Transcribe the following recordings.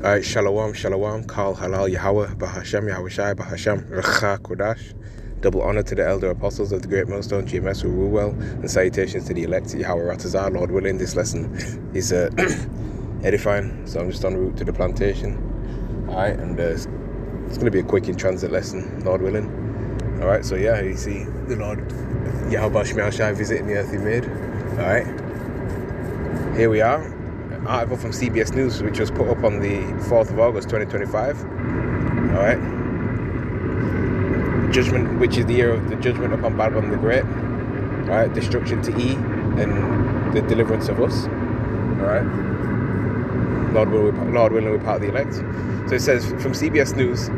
Alright, Shalom, Shalom, Kal Halal Yahweh, Bahashem, Yahushai, Bahashem, Recha Kodash. Double honor to the elder apostles of the Great Millstone, GMS, who rule well, and salutations to the elect, Yahweh Ratazar. Lord willing, this lesson is edifying, so I'm just en route to the plantation. Alright, and it's going to be a quick in transit lesson, Lord willing. Alright, so yeah, you see the Lord Yahweh Shemiel Shai visiting the earth he made. Alright, here we are. Article from CBS News, which was put up on the 4th of August 2025. Alright, judgment, which is the year of the judgment upon Babylon the Great. Alright, destruction to E and the deliverance of us. Alright, Lord willing, we're part of the elect. So it says from CBS News,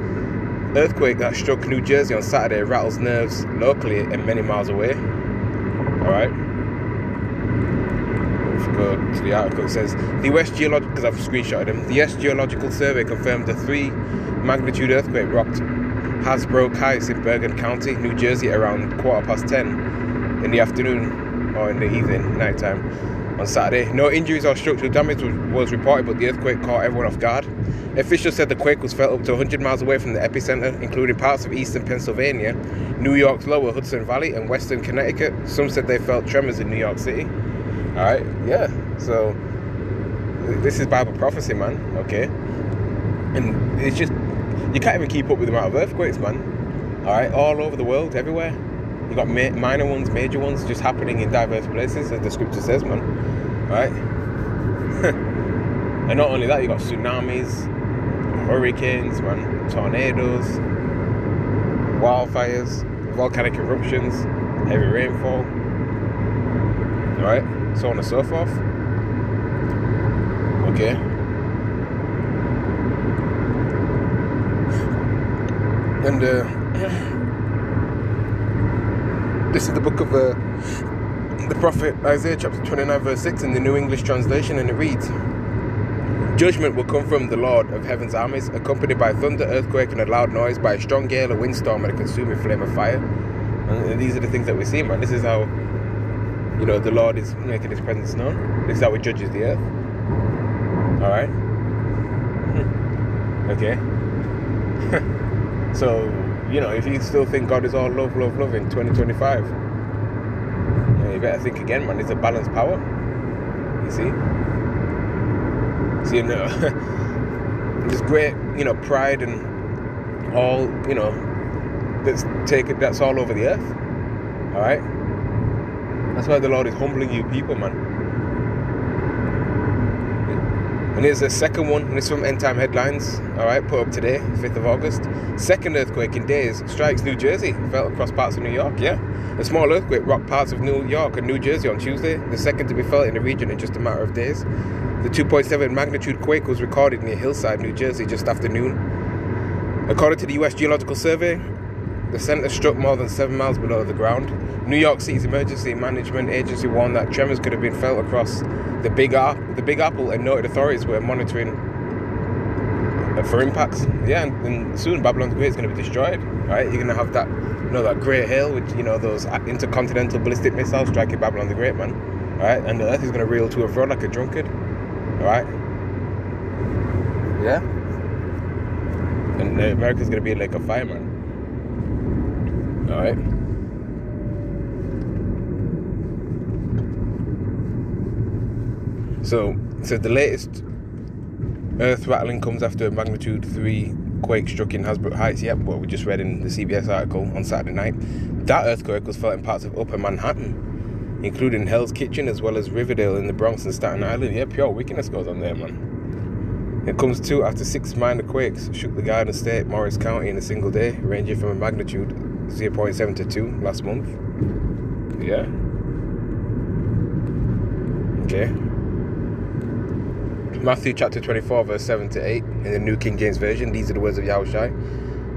earthquake that struck New Jersey on Saturday rattles nerves locally and many miles away. Alright, go to the article. It says the US Geological, because I've screenshotted them, the US Geological Survey confirmed the 3 magnitude earthquake rocked Hasbro Heights in Bergen County, New Jersey, around 10:15 in the afternoon or in the evening, nighttime, on Saturday. No injuries or structural damage was reported, but the earthquake caught everyone off guard. Officials said the quake was felt up to 100 miles away from the epicenter, including parts of eastern Pennsylvania, New York's lower Hudson Valley, and western Connecticut. Some said they felt tremors in New York City. Alright, yeah, so this is Bible prophecy, man, okay? And it's just, you can't even keep up with the amount of earthquakes, man. Alright, all over the world, everywhere. You got minor ones, major ones, just happening in diverse places, as the scripture says, man. Alright? And not only that, you got tsunamis, hurricanes, man, tornadoes, wildfires, volcanic eruptions, heavy rainfall. Alright? So on and so forth. Okay. And this is the book of the prophet Isaiah, chapter 29, verse 6, in the New English translation, and it reads, "Judgment will come from the Lord of heaven's armies, accompanied by thunder, earthquake, and a loud noise, by a strong gale, a windstorm, and a consuming flame of fire." And these are the things that we see, man. This is how, you know, the Lord is making his presence known. This is how he judges the earth. Alright? Okay. So, you know, if you still think God is all love, love, love in 2025, you better think again, man. It's a balanced power. You see? So, you know, this great, you know, pride and all, you know, that's all over the earth. Alright? That's why the Lord is humbling you people, man. And here's the second one, and it's from End Time Headlines, alright, put up today, 5th of August. Second earthquake in days strikes New Jersey, felt across parts of New York, yeah. A small earthquake rocked parts of New York and New Jersey on Tuesday, the second to be felt in the region in just a matter of days. The 2.7 magnitude quake was recorded near Hillside, New Jersey, just after noon. According to the US Geological Survey, the center struck more than 7 miles below the ground. New York City's Emergency Management Agency warned that tremors could have been felt across the Big Apple, and noted authorities were monitoring for impacts. Yeah, and soon Babylon the Great is going to be destroyed. Right, you're going to have that, you know, that great hail with, you know, those intercontinental ballistic missiles striking Babylon the Great, man. Right, and the earth is going to reel to and fro like a drunkard. All right. Yeah. And America's going to be a lake of fire, man. All right. So the latest earth rattling comes after a magnitude 3 quake struck in Hasbro Heights. Yep, what we just read in the CBS article on Saturday night. That earthquake was felt in parts of Upper Manhattan, including Hell's Kitchen, as well as Riverdale in the Bronx and Staten Island. Yeah, pure wickedness goes on there, man. It comes too after 6 minor quakes shook the Garden State, Morris County in a single day, ranging from a magnitude 0.7 to 2 last month. Yeah. Okay. Matthew chapter 24, verse 7 to 8 in the New King James Version. These are the words of Yahushai.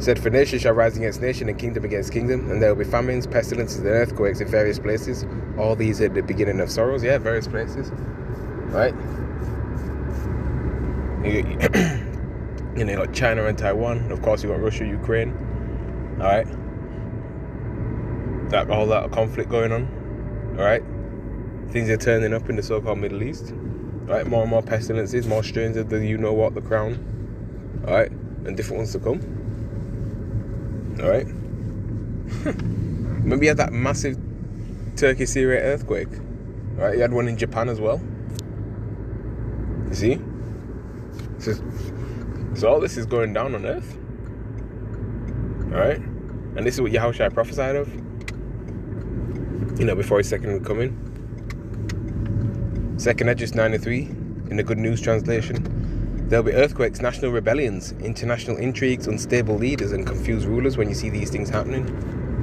Said, "For nation shall rise against nation, and kingdom against kingdom, and there will be famines, pestilences, and earthquakes in various places. All these are the beginning of sorrows." Yeah, various places. Right? You know, you got China and Taiwan. Of course, you got Russia, Ukraine. Alright? All that conflict going on. Alright? Things are turning up in the so-called Middle East. Right? More and more pestilences, more strains of the you-know-what, the crown. All right, and different ones to come. All right. Remember you had that massive Turkey Syria earthquake, right? You had one in Japan as well. You see? So all this is going down on earth. All right? And this is what Yahushua prophesied of, before his second coming. 2nd Esdras 93, in the Good News translation. There'll be earthquakes, national rebellions, international intrigues, unstable leaders, and confused rulers when you see these things happening.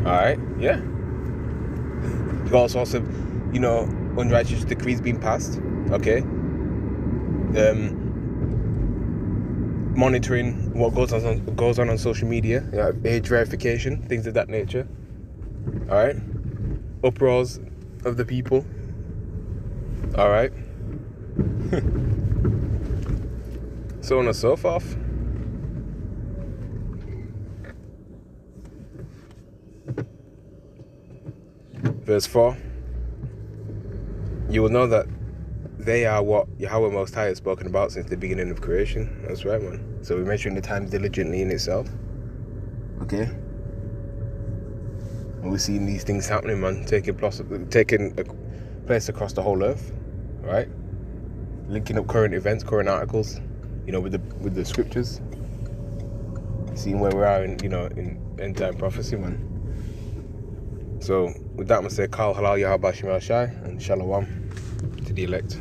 All right? Yeah. All sorts of, unrighteous decrees being passed. Okay? Monitoring what goes on social media, age verification, things of that nature. All right? Uproars of the people. All right? So on and so forth. Verse 4. You will know that they are what Yahweh Most High has spoken about since the beginning of creation. That's right, man. So we're measuring the times diligently in itself. Okay? And we're seeing these things happening, man. Taking a place across the whole earth. Right? Linking up current events, current articles, with the scriptures. Seeing where we are in end time prophecy, man. So with that, I'm going to say Kal Halal Yahweh Shai and Shalom to the elect.